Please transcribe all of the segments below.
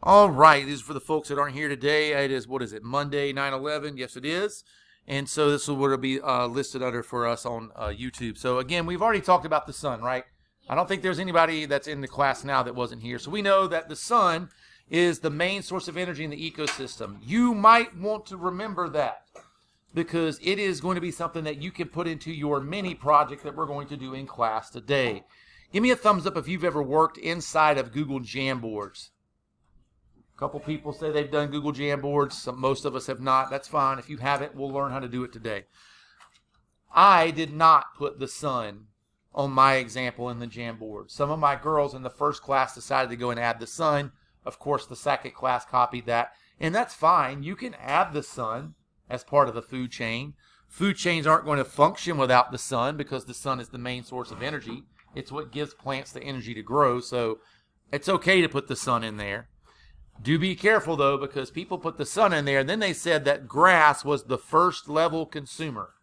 All right, this is for the folks that aren't here today. It is, what is it, Monday, 9/11? Yes, it is. And so this is what it'll be listed under for us on YouTube. So again, we've already talked about the sun, right? I don't think there's anybody that's in the class now that wasn't here. So we know that the sun is the main source of energy in the ecosystem. You might want to remember that because it is going to be something that you can put into your mini project that we're going to do in class today. Give me a thumbs up if you've ever worked inside of Google Jamboards. A couple people say they've done Google Jamboards. Most of us have not. That's fine. If you haven't, we'll learn how to do it today. I did not put the sun on my example in the Jamboard. Some of my girls in the first class decided to go and add the sun. Of course, the second class copied that. And that's fine. You can add the sun as part of the food chain. Food chains aren't going to function without the sun because the sun is the main source of energy. It's what gives plants the energy to grow. So it's okay to put the sun in there. Do be careful, though, because people put the sun in there, and then they said that grass was the first level consumer.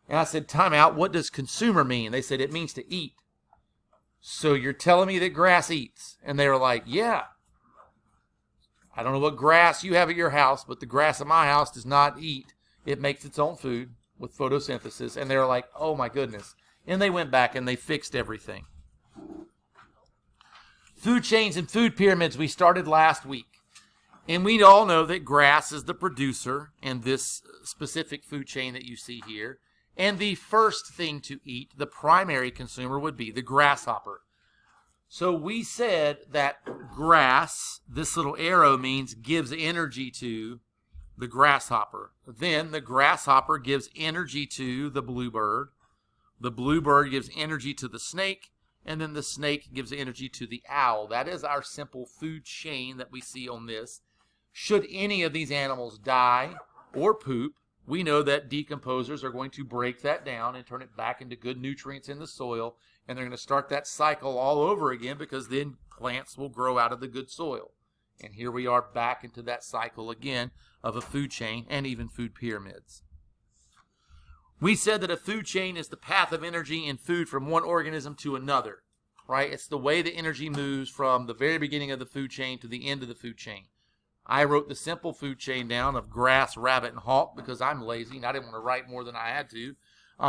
And I said, time out, what does consumer mean? They said, it means to eat. So you're telling me that grass eats? And they were like, yeah. I don't know what grass you have at your house, but the grass at my house does not eat. It makes its own food with photosynthesis. And they were like, oh my goodness. And they went back and they fixed everything. Food chains and food pyramids we started last week. And we all know that grass is the producer in this specific food chain that you see here. And the first thing to eat, the primary consumer, would be the grasshopper. So we said that grass, this little arrow means gives energy to the grasshopper. Then the grasshopper gives energy to the bluebird. The bluebird gives energy to the snake. And then the snake gives energy to the owl. That is our simple food chain that we see on this. Should any of these animals die or poop, we know that decomposers are going to break that down and turn it back into good nutrients in the soil. And they're going to start that cycle all over again because then plants will grow out of the good soil. And here we are back into that cycle again of a food chain and even food pyramids. We said that a food chain is the path of energy and food from one organism to another, right? It's the way the energy moves from the very beginning of the food chain to the end of the food chain. I wrote the simple food chain down of grass, rabbit, and hawk because I'm lazy and I didn't want to write more than I had to.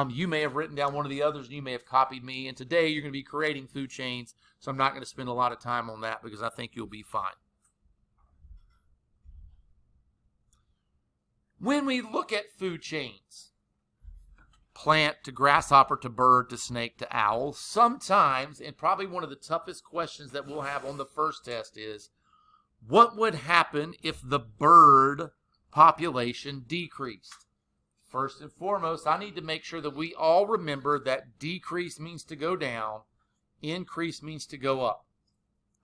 You may have written down one of the others and you may have copied me. And today you're going to be creating food chains, so I'm not going to spend a lot of time on that because I think you'll be fine. When we look at food chains, plant to grasshopper to bird to snake to owl, sometimes, and probably one of the toughest questions that we'll have on the first test is, what would happen if the bird population decreased? First and foremost, I need to make sure that we all remember that decrease means to go down, increase means to go up.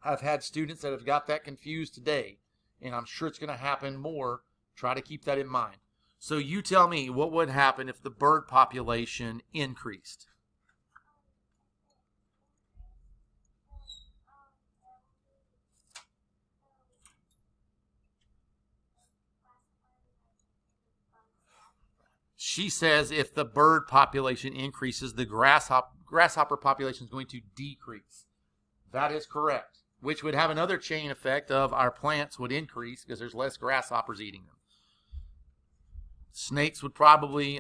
I've had students that have got that confused today, and I'm sure it's going to happen more. Try to keep that in mind. So you tell me, what would happen if the bird population increased? She says if the bird population increases, the grasshopper population is going to decrease. That is correct, which would have another chain effect of our plants would increase because there's less grasshoppers eating them. Snakes would probably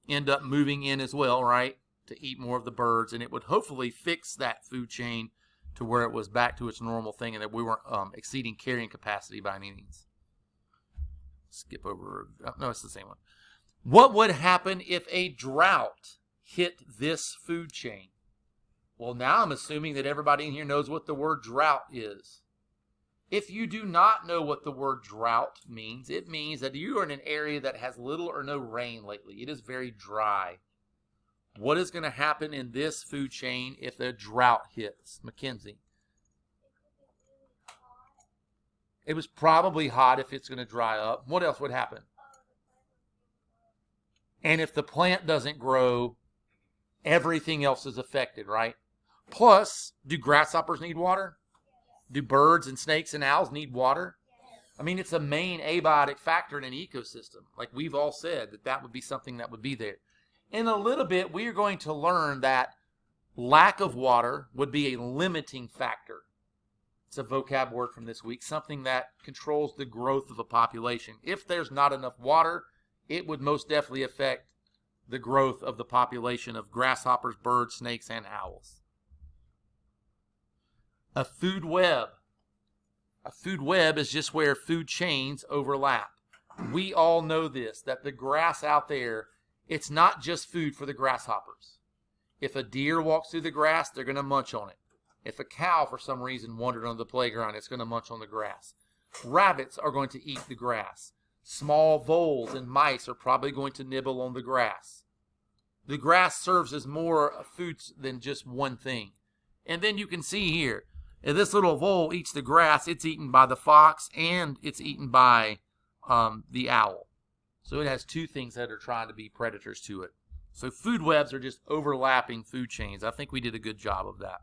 end up moving in as well, right, to eat more of the birds, and it would hopefully fix that food chain to where it was back to its normal thing and that we weren't exceeding carrying capacity by any means. Skip over. No, it's the same one. What would happen if a drought hit this food chain? Well, now I'm assuming that everybody in here knows what the word drought is. If you do not know what the word drought means, it means that you are in an area that has little or no rain lately. It is very dry. What is going to happen in this food chain if a drought hits? Mackenzie. It was probably hot if it's going to dry up. What else would happen? And if the plant doesn't grow, everything else is affected, right? Plus, do grasshoppers need water? Do birds and snakes and owls need water? I mean, it's a main abiotic factor in an ecosystem. Like we've all said, that would be something that would be there. In a little bit, we are going to learn that lack of water would be a limiting factor It's a vocab word from this week, something that controls the growth of a population. If there's not enough water, it would most definitely affect the growth of the population of grasshoppers, birds, snakes, and owls. A food web. A food web is just where food chains overlap. We all know this, that the grass out there, it's not just food for the grasshoppers. If a deer walks through the grass, they're going to munch on it. If a cow, for some reason, wandered on the playground, it's going to munch on the grass. Rabbits are going to eat the grass. Small voles and mice are probably going to nibble on the grass. The grass serves as more food than just one thing. And then you can see here, if this little vole eats the grass, it's eaten by the fox and it's eaten by the owl. So it has two things that are trying to be predators to it. So food webs are just overlapping food chains. I think we did a good job of that.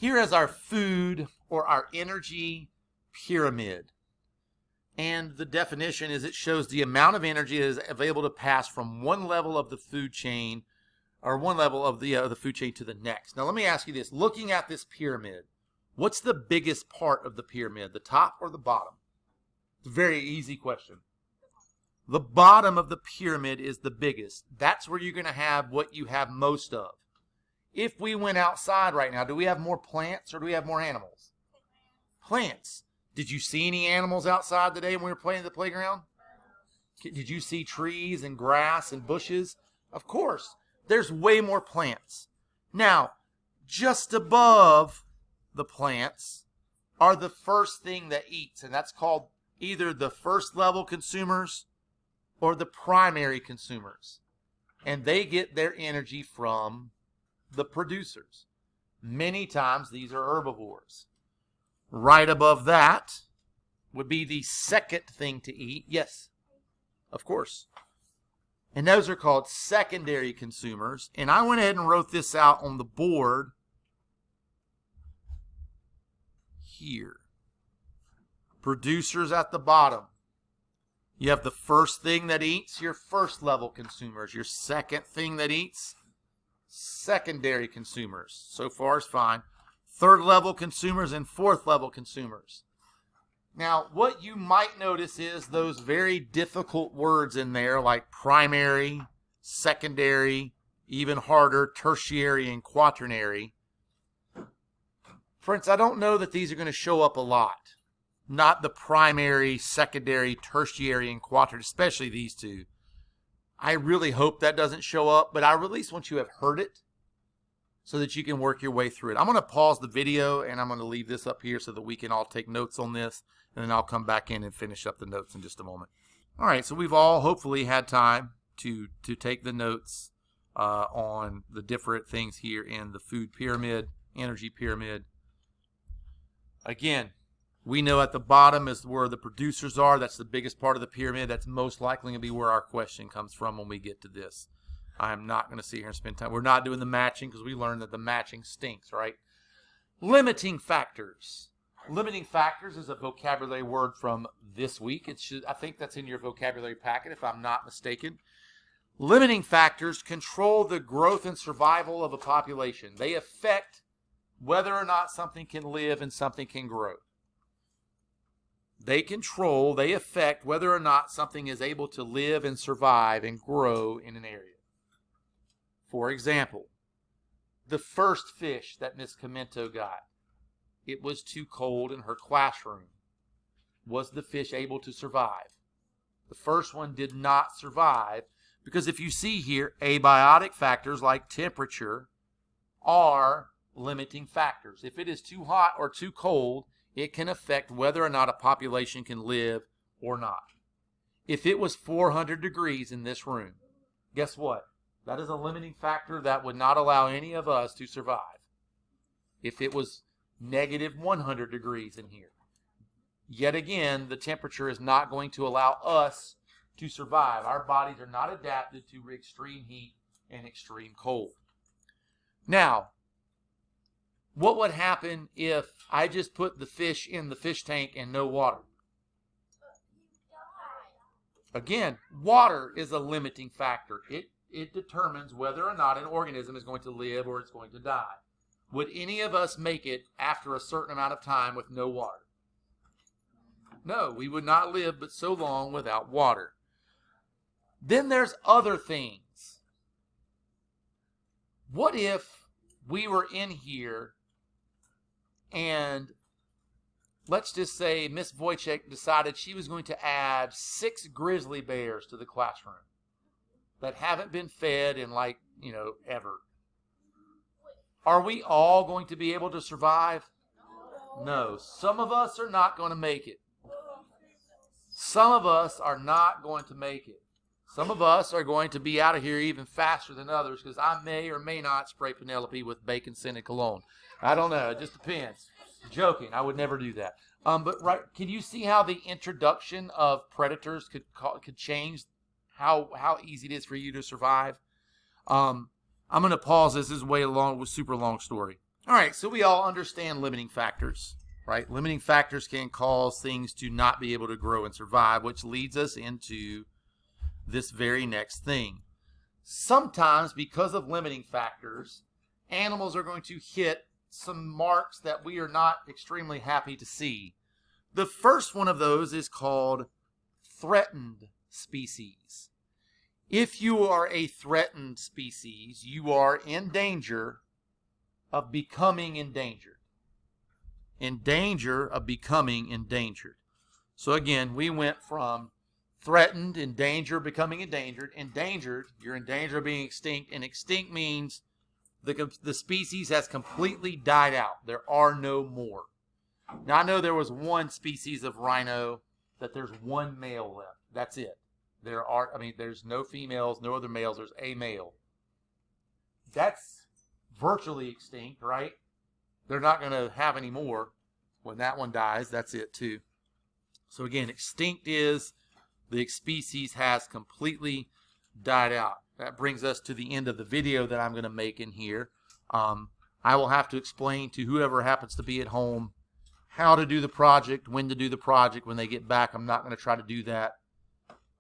Here is our food or our energy pyramid. And the definition is it shows the amount of energy that is available to pass from one level of the food chain or one level of the food chain to the next. Now let me ask you this. Looking at this pyramid, what's the biggest part of the pyramid, the top or the bottom? It's a very easy question. The bottom of the pyramid is the biggest. That's where you're going to have what you have most of. If we went outside right now, do we have more plants or do we have more animals? Plants. Did you see any animals outside today when we were playing at the playground? Did you see trees and grass and bushes? Of course. There's way more plants. Now, just above the plants are the first thing that eats, and that's called either the first level consumers or the primary consumers. And they get their energy from the producers. Many times these are herbivores. Right above that would be the second thing to eat. Yes, of course. And those are called secondary consumers. And I went ahead and wrote this out on the board here. Producers at the bottom. You have the first thing that eats, your first level consumers. Your second thing that eats, secondary consumers. So far is fine. Third level consumers and fourth level consumers. Now, what you might notice is those very difficult words in there like primary, secondary, even harder, tertiary, and quaternary. Friends, I don't know that these are going to show up a lot. Not the primary, secondary, tertiary, and quaternary, especially these two. I really hope that doesn't show up, but I at least want you to have heard it so that you can work your way through it. I'm going to pause the video, and I'm going to leave this up here so that we can all take notes on this, and then I'll come back in and finish up the notes in just a moment. All right, so we've all hopefully had time to take the notes on the different things here in the food pyramid, energy pyramid. Again, we know at the bottom is where the producers are. That's the biggest part of the pyramid. That's most likely going to be where our question comes from when we get to this. I am not going to sit here and spend time. We're not doing the matching because we learned that the matching stinks, right? Limiting factors. Limiting factors is a vocabulary word from this week. I think that's in your vocabulary packet if I'm not mistaken. Limiting factors control the growth and survival of a population. They affect whether or not something can live and something can grow. They affect whether or not something is able to live and survive and grow in an area. For example, the first fish that Miss Comento got, it was too cold in her classroom. Was the fish able to survive? The first one did not survive because if you see here, abiotic factors like temperature are limiting factors. If it is too hot or too cold, it can affect whether or not a population can live or not. If it was 400 degrees in this room, guess what? That is a limiting factor that would not allow any of us to survive. If it was negative 100 degrees in here, yet again, the temperature is not going to allow us to survive. Our bodies are not adapted to extreme heat and extreme cold. Now, what would happen if I just put the fish in the fish tank and no water? Again, water is a limiting factor. it determines whether or not an organism is going to live or it's going to die. Would any of us make it after a certain amount of time with no water? No, we would not live but so long without water. Then there's other things. What if we were in here and let's just say Miss Wojcik decided she was going to add 6 grizzly bears to the classroom that haven't been fed in ever. Are we all going to be able to survive? No. Some of us are not going to make it. Some of us are not going to make it. Some of us are going to be out of here even faster than others because I may or may not spray Penelope with bacon-scented cologne. I don't know. It just depends. Joking. I would never do that. But right, can you see how the introduction of predators could change how easy it is for you to survive? I'm going to pause this. This is way long, with super long story. All right, so we all understand limiting factors, right? Limiting factors can cause things to not be able to grow and survive, which leads us into this very next thing. Sometimes, because of limiting factors, animals are going to hit some marks that we are not extremely happy to see. The first one of those is called threatened species. If you are a threatened species, you are in danger of becoming endangered. In danger of becoming endangered. So again, we went from threatened, in danger, becoming endangered. Endangered, you're in danger of being extinct, and extinct means the species has completely died out. There are no more. Now, I know there was one species of rhino that there's one male left. That's it. There's no females, no other males. There's a male. That's virtually extinct, right? They're not going to have any more. When that one dies, that's it too. So again, extinct is the species has completely died out. That brings us to the end of the video that I'm going to make in here. I will have to explain to whoever happens to be at home how to do the project, when to do the project when they get back. I'm not going to try to do that.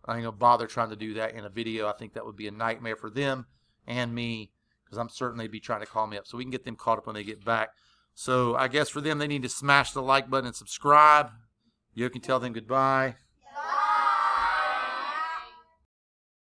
I ain't going to bother trying to do that in a video. I think that would be a nightmare for them and me, because I'm certain they'd be trying to call me up. So we can get them caught up when they get back. So I guess for them, they need to smash the like button and subscribe. You can tell them goodbye.